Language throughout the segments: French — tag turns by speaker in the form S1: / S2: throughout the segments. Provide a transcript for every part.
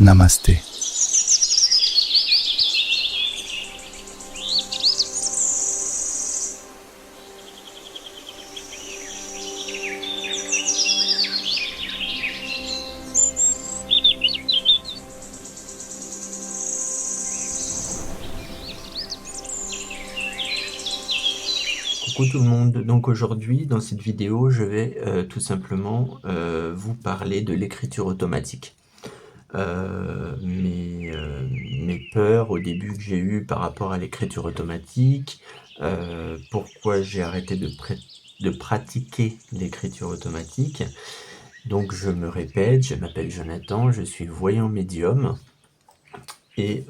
S1: Namasté.
S2: Coucou tout le monde, donc aujourd'hui dans cette vidéo je vais tout simplement vous parler de l'écriture automatique. Mes peurs au début que j'ai eues par rapport à l'écriture automatique, pourquoi j'ai arrêté de pratiquer l'écriture automatique. Donc je me répète, je m'appelle Jonathan, je suis voyant médium. Et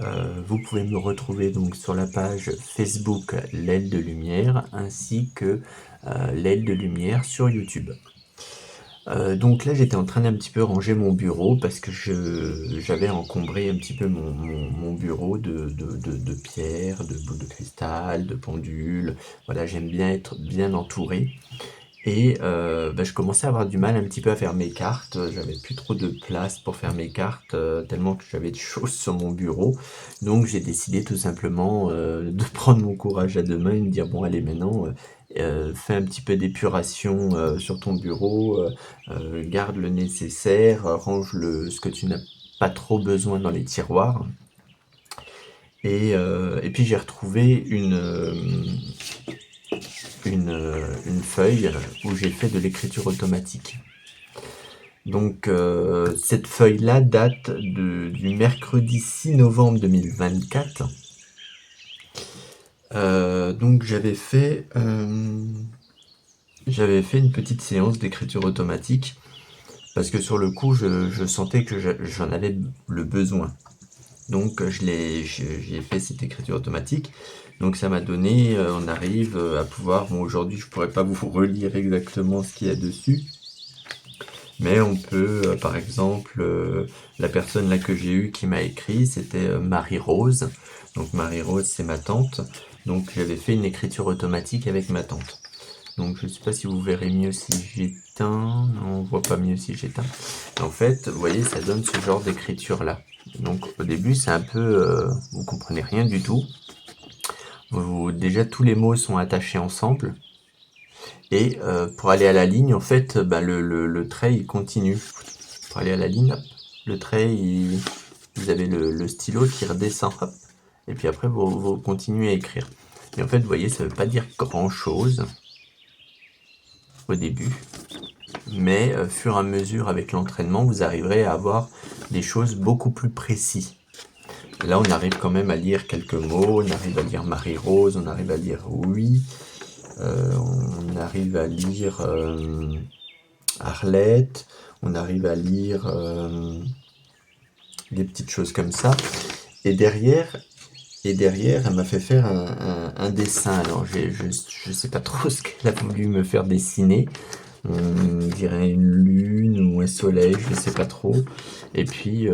S2: vous pouvez me retrouver donc sur la page Facebook L'aile de lumière ainsi que L'aile de lumière sur YouTube. Donc là j'étais en train d'un petit peu ranger mon bureau parce que j'avais encombré un petit peu mon bureau de pierres, de boules de cristal, de pendules. Voilà, j'aime bien être bien entouré. Et je commençais à avoir du mal un petit peu à faire mes cartes. J'avais plus trop de place pour faire mes cartes, tellement que j'avais de choses sur mon bureau. Donc j'ai décidé tout simplement de prendre mon courage à deux mains et me dire bon allez maintenant fais un petit peu d'épuration sur ton bureau, garde le nécessaire, range ce que tu n'as pas trop besoin dans les tiroirs. Et puis j'ai retrouvé une feuille où j'ai fait de l'écriture automatique. Donc cette feuille-là date du mercredi 6 novembre 2024. Donc j'avais fait une petite séance d'écriture automatique parce que sur le coup je sentais que j'en avais le besoin. Donc j'ai fait cette écriture automatique. Donc ça m'a donné, on arrive à pouvoir, bon aujourd'hui je pourrais pas vous relire exactement ce qu'il y a dessus, mais on peut, par exemple, la personne là que j'ai eue qui m'a écrit, c'était Marie-Rose. Donc Marie-Rose c'est ma tante. Donc j'avais fait une écriture automatique avec ma tante. Donc je sais pas si vous verrez mieux si j'éteins. Non, on voit pas mieux si j'éteins. En fait, vous voyez, ça donne ce genre d'écriture là. Donc au début c'est un peu, vous comprenez rien du tout. Déjà tous les mots sont attachés ensemble. Et pour aller à la ligne, en fait, le trait il continue. Pour aller à la ligne, hop, le trait, vous avez le stylo qui redescend, hop, et puis après vous continuez à écrire. Et en fait, vous voyez, ça ne veut pas dire grand chose au début, mais fur et à mesure avec l'entraînement, vous arriverez à avoir des choses beaucoup plus précises. Là, on arrive quand même à lire quelques mots, on arrive à lire Marie-Rose, on arrive à lire oui, on arrive à lire Arlette, on arrive à lire des petites choses comme ça. Et derrière, elle m'a fait faire un dessin. Alors, je sais pas trop ce qu'elle a voulu me faire dessiner. On dirait une lune ou un soleil, je sais pas trop. Et puis,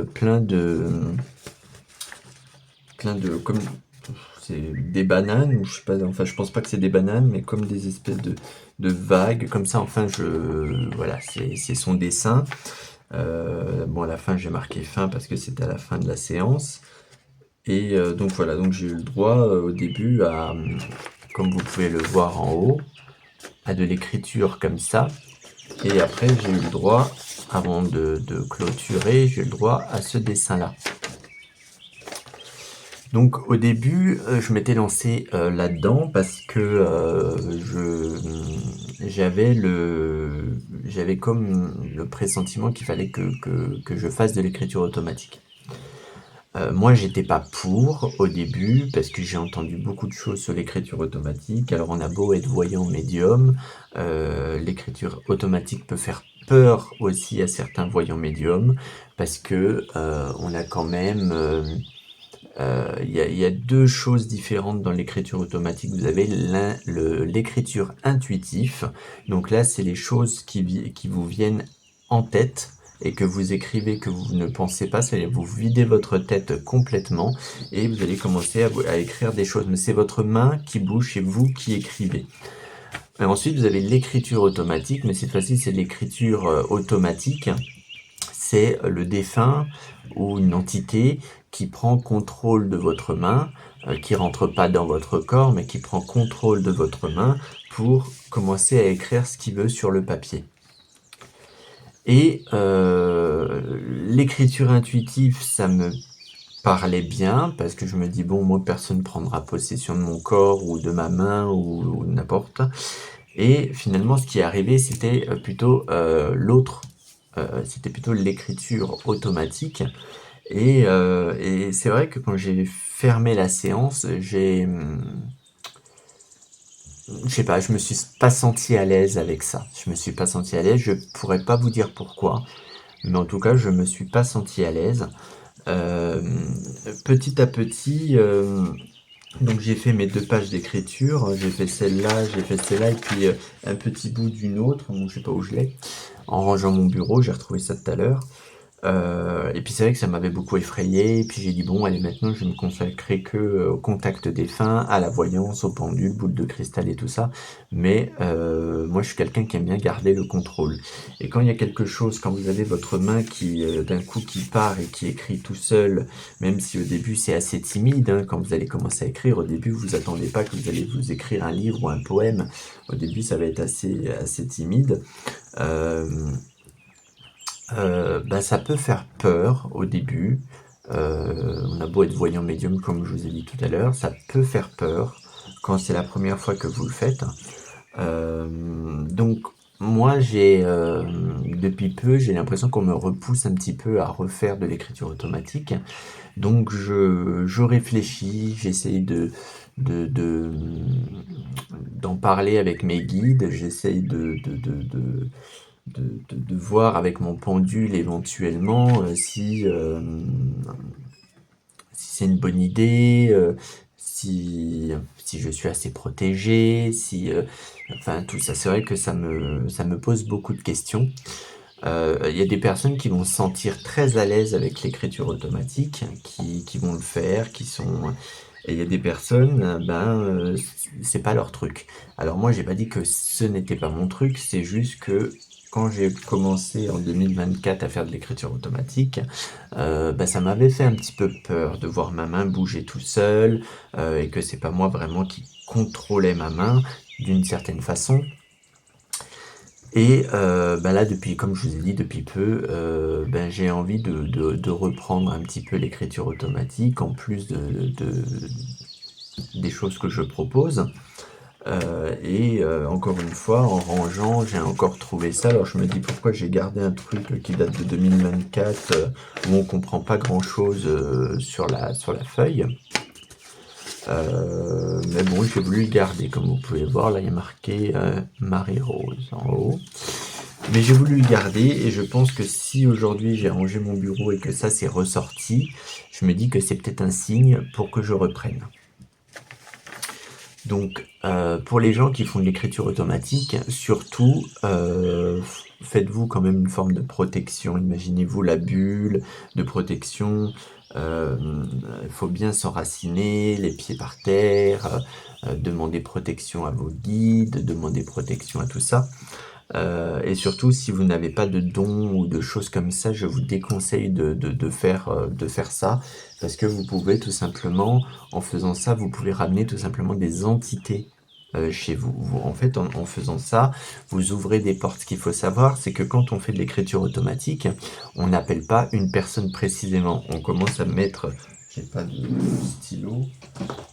S2: comme c'est des bananes, ou je sais pas, enfin, je pense pas que c'est des bananes, mais comme des espèces de vagues, comme ça. Enfin, voilà, c'est son dessin. Bon, à la fin, j'ai marqué fin parce que c'était à la fin de la séance. Et donc voilà, donc j'ai eu le droit au début à, comme vous pouvez le voir en haut, à de l'écriture comme ça. Et après, j'ai eu le droit, avant de clôturer, j'ai eu le droit à ce dessin-là. Donc au début, je m'étais lancé là-dedans parce que j'avais comme le pressentiment qu'il fallait que je fasse de l'écriture automatique. Moi, j'étais pas pour au début parce que j'ai entendu beaucoup de choses sur l'écriture automatique. Alors, on a beau être voyant médium, l'écriture automatique peut faire peur aussi à certains voyants médiums parce que on a quand même, il y a deux choses différentes dans l'écriture automatique. Vous avez l'écriture intuitive. Donc là, c'est les choses qui vous viennent en tête et que vous écrivez, que vous ne pensez pas, c'est-à-dire vous videz votre tête complètement et vous allez commencer à écrire des choses. Mais c'est votre main qui bouge, c'est vous qui écrivez. Et ensuite, vous avez l'écriture automatique, mais cette fois-ci, c'est l'écriture automatique. c'est le défunt ou une entité qui prend contrôle de votre main, qui rentre pas dans votre corps, mais qui prend contrôle de votre main pour commencer à écrire ce qu'il veut sur le papier. Et l'écriture intuitive, ça me parlait bien, parce que je me dis, bon, moi, personne prendra possession de mon corps ou de ma main ou n'importe. Et finalement, ce qui est arrivé, c'était plutôt l'autre, c'était plutôt l'écriture automatique. Et c'est vrai que quand j'ai fermé la séance, je sais pas, je me suis pas senti à l'aise avec ça. Je me suis pas senti à l'aise, je pourrais pas vous dire pourquoi, mais en tout cas, je me suis pas senti à l'aise. Euh, Petit à petit, donc j'ai fait mes 2 pages d'écriture, j'ai fait celle-là, j'ai fait celle-là, et puis un petit bout d'une autre, bon, je sais pas où je l'ai, en rangeant mon bureau, j'ai retrouvé ça tout à l'heure. Et puis c'est vrai que ça m'avait beaucoup effrayé, et puis j'ai dit: «Bon allez, maintenant je vais me consacrer que, au contact défunt, à la voyance, aux pendules, boules de cristal et tout ça». Mais moi je suis quelqu'un qui aime bien garder le contrôle, et quand il y a quelque chose, quand vous avez votre main qui, d'un coup qui part et qui écrit tout seul, même si au début c'est assez timide, hein, quand vous allez commencer à écrire, au début vous attendez pas que vous allez vous écrire un livre ou un poème. Au début ça va être assez timide. Hem Bah, ça peut faire peur au début. On a beau être voyant médium, comme je vous ai dit tout à l'heure, ça peut faire peur quand c'est la première fois que vous le faites. Donc moi, depuis peu, j'ai l'impression qu'on me repousse un petit peu à refaire de l'écriture automatique. Donc je réfléchis, j'essaye d'en parler avec mes guides, j'essaye de voir avec mon pendule éventuellement si c'est une bonne idée, si je suis assez protégé, enfin tout ça. C'est vrai que ça me pose beaucoup de questions. Il y a des personnes qui vont se sentir très à l'aise avec l'écriture automatique, qui vont le faire, et il y a des personnes, c'est pas leur truc. Alors moi, j'ai pas dit que ce n'était pas mon truc, c'est juste que quand j'ai commencé en 2024 à faire de l'écriture automatique, ça m'avait fait un petit peu peur de voir ma main bouger tout seul, et que c'est pas moi vraiment qui contrôlais ma main d'une certaine façon. Et là, depuis, comme je vous ai dit, depuis peu, j'ai envie de reprendre un petit peu l'écriture automatique, en plus des choses que je propose. Encore une fois, en rangeant, j'ai encore trouvé ça. Alors je me dis pourquoi j'ai gardé un truc qui date de 2024, où on comprend pas grand-chose sur la feuille. Mais bon, j'ai voulu le garder, comme vous pouvez voir. Là, il y a marqué Marie-Rose en haut. Mais j'ai voulu le garder, et je pense que si aujourd'hui j'ai rangé mon bureau et que ça s'est ressorti, je me dis que c'est peut-être un signe pour que je reprenne. Donc, pour les gens qui font de l'écriture automatique, surtout, faites-vous quand même une forme de protection. Imaginez-vous la bulle de protection. Il faut bien s'enraciner, les pieds par terre, demander protection à vos guides, demander protection à tout ça. Et surtout, si vous n'avez pas de dons ou de choses comme ça, je vous déconseille de faire ça, parce que vous pouvez tout simplement, en faisant ça, vous pouvez ramener tout simplement des entités chez vous. En fait, en faisant ça, vous ouvrez des portes. Ce qu'il faut savoir, c'est que quand on fait de l'écriture automatique, on n'appelle pas une personne précisément. On commence à mettre, j'ai pas de stylo,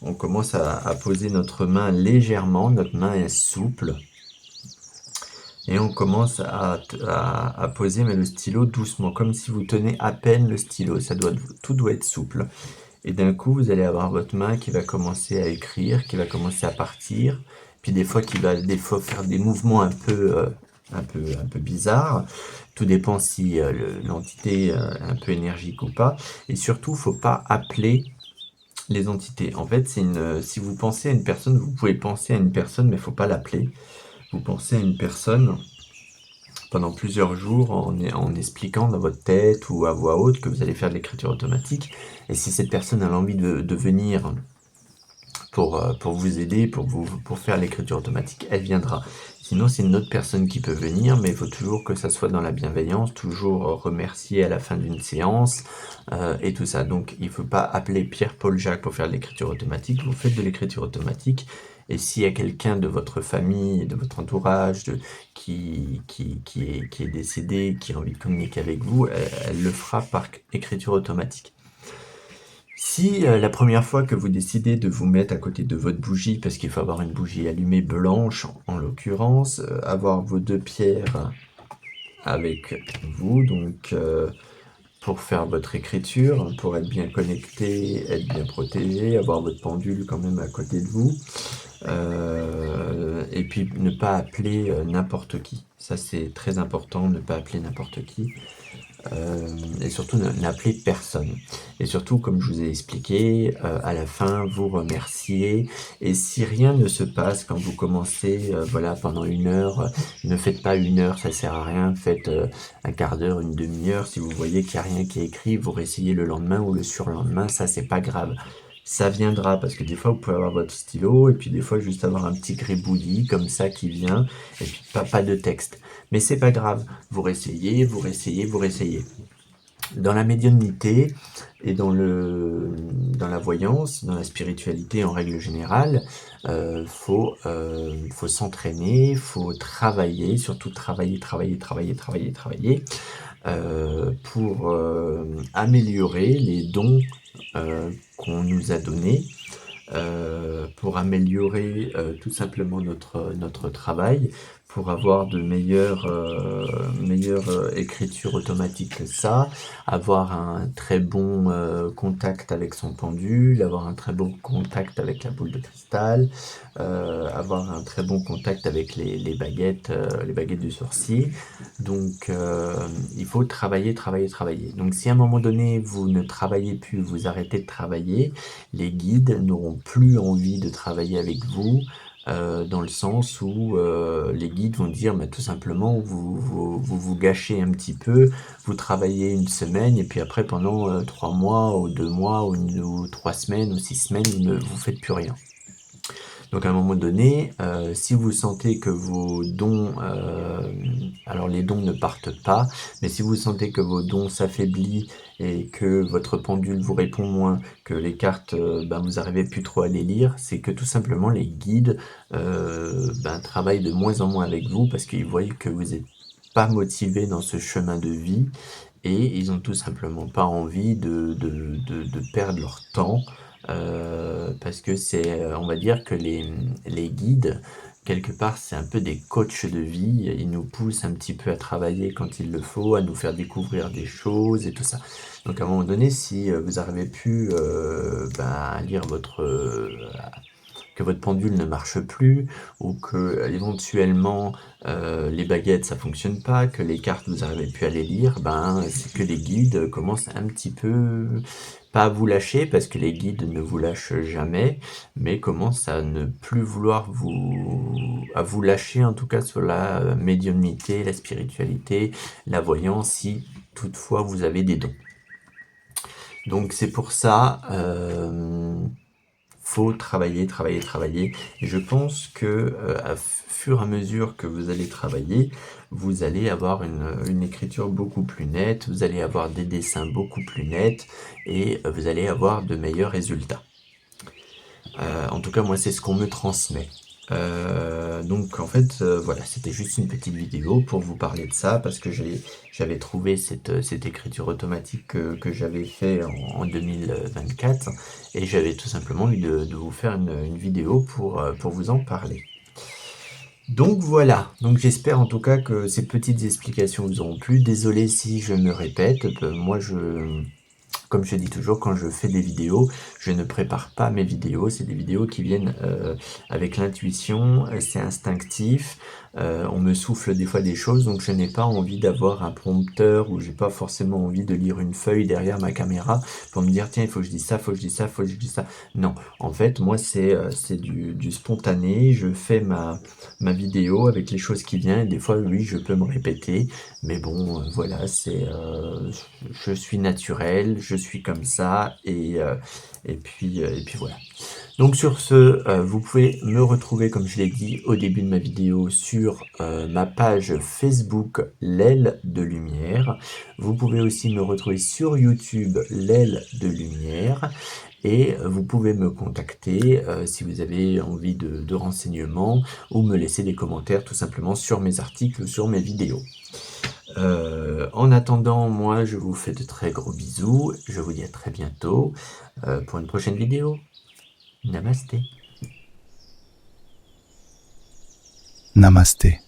S2: on commence à poser notre main légèrement, notre main est souple. Et on commence à poser mais le stylo doucement, comme si vous tenez à peine le stylo. Tout doit être souple. Et d'un coup, vous allez avoir votre main qui va commencer à écrire, qui va commencer à partir, puis des fois qui va des fois faire des mouvements un peu bizarres. Tout dépend si l'entité est un peu énergique ou pas. Et surtout, faut pas appeler les entités. En fait, si vous pensez à une personne, vous pouvez penser à une personne, mais faut pas l'appeler. Vous pensez à une personne pendant plusieurs jours en expliquant dans votre tête ou à voix haute que vous allez faire de l'écriture automatique. Et si cette personne a l'envie de venir pour vous aider, pour faire l'écriture automatique, elle viendra. Sinon, c'est une autre personne qui peut venir, mais il faut toujours que ça soit dans la bienveillance, toujours remercier à la fin d'une séance et tout ça. Donc, il ne faut pas appeler Pierre, Paul, Jacques pour faire de l'écriture automatique. Vous faites de l'écriture automatique. Et s'il y a quelqu'un de votre famille, de votre entourage, qui est décédé, qui a envie de communiquer avec vous, elle le fera par écriture automatique. Si la première fois que vous décidez de vous mettre à côté de votre bougie, parce qu'il faut avoir une bougie allumée blanche en l'occurrence, avoir vos deux pierres avec vous, donc pour faire votre écriture, pour être bien connecté, être bien protégé, avoir votre pendule quand même à côté de vous, et puis ne pas appeler n'importe qui. Ça c'est très important, ne pas appeler n'importe qui. Et surtout n'appelez personne. Et surtout, comme je vous ai expliqué, à la fin, vous remerciez. Et si rien ne se passe quand vous commencez, voilà, pendant 1 heure, ne faites pas 1 heure, ça sert à rien. Faites un quart d'heure, une demi-heure. Si vous voyez qu'il n'y a rien qui est écrit, vous réessayez le lendemain ou le surlendemain. Ça, c'est pas grave. Ça viendra parce que des fois vous pouvez avoir votre stylo et puis des fois juste avoir un petit gribouillis comme ça qui vient et puis pas de texte. Mais c'est pas grave, vous réessayez, vous réessayez, vous réessayez. Dans la médiumnité et dans la voyance, dans la spiritualité en règle générale, faut s'entraîner, faut travailler, surtout travailler, pour améliorer les dons qu'on nous a donnés, pour améliorer tout simplement notre travail, pour avoir de meilleures écritures automatiques que ça, avoir un très bon contact avec son pendule, avoir un très bon contact avec la boule de cristal, avoir un très bon contact avec les baguettes du sorcier. Donc il faut travailler, travailler, travailler. Donc si à un moment donné vous ne travaillez plus, vous arrêtez de travailler, les guides n'auront plus envie de travailler avec vous, dans le sens où les guides vont dire bah, tout simplement vous gâchez un petit peu, vous travaillez 1 semaine et puis après pendant 3 mois ou 2 mois ou 3 semaines ou 6 semaines vous faites plus rien. Donc à un moment donné, si vous sentez que vos dons, alors les dons ne partent pas, mais si vous sentez que vos dons s'affaiblissent et que votre pendule vous répond moins, que les cartes, vous n'arrivez plus trop à les lire, c'est que tout simplement les guides travaillent de moins en moins avec vous parce qu'ils voient que vous n'êtes pas motivé dans ce chemin de vie et ils ont tout simplement pas envie de perdre leur temps parce que c'est, on va dire que les guides, quelque part, c'est un peu des coachs de vie. Ils nous poussent un petit peu à travailler quand il le faut, à nous faire découvrir des choses et tout ça. Donc à un moment donné, si vous arrivez plus à lire que votre pendule ne marche plus ou que éventuellement les baguettes ça fonctionne pas, que les cartes vous n'arrivez plus à les lire, c'est que les guides commencent un petit peu pas à vous lâcher parce que les guides ne vous lâchent jamais, mais commencent à ne plus vouloir à vous lâcher en tout cas sur la médiumnité, la spiritualité, la voyance si toutefois vous avez des dons. Donc c'est pour ça faut travailler, travailler, travailler. Et je pense que à fur et à mesure que vous allez travailler, vous allez avoir une écriture beaucoup plus nette, vous allez avoir des dessins beaucoup plus nets et vous allez avoir de meilleurs résultats. En tout cas, moi, c'est ce qu'on me transmet. Donc en fait, voilà, c'était juste une petite vidéo pour vous parler de ça parce que j'avais trouvé cette écriture automatique que j'avais fait en 2024 et j'avais tout simplement envie de vous faire une vidéo pour vous en parler. Donc voilà, donc j'espère en tout cas que ces petites explications vous auront plu. Désolé si je me répète, moi comme je dis toujours, quand je fais des vidéos, je ne prépare pas mes vidéos, c'est des vidéos qui viennent avec l'intuition, c'est instinctif, on me souffle des fois des choses, donc je n'ai pas envie d'avoir un prompteur ou j'ai pas forcément envie de lire une feuille derrière ma caméra pour me dire tiens, il faut que je dise ça, il faut que je dise ça, il faut que je dise ça. Non, en fait, moi c'est du spontané, je fais ma vidéo avec les choses qui viennent, et des fois oui, je peux me répéter, mais bon, voilà, je suis naturel, je suis comme ça et puis voilà. Donc sur ce, vous pouvez me retrouver, comme je l'ai dit au début de ma vidéo, sur ma page Facebook L'aile de lumière. Vous pouvez aussi me retrouver sur YouTube L'aile de lumière et vous pouvez me contacter si vous avez envie de renseignements ou me laisser des commentaires tout simplement sur mes articles ou sur mes vidéos. En attendant, moi je vous fais de très gros bisous, je vous dis à très bientôt pour une prochaine vidéo. Namasté.
S1: Namasté.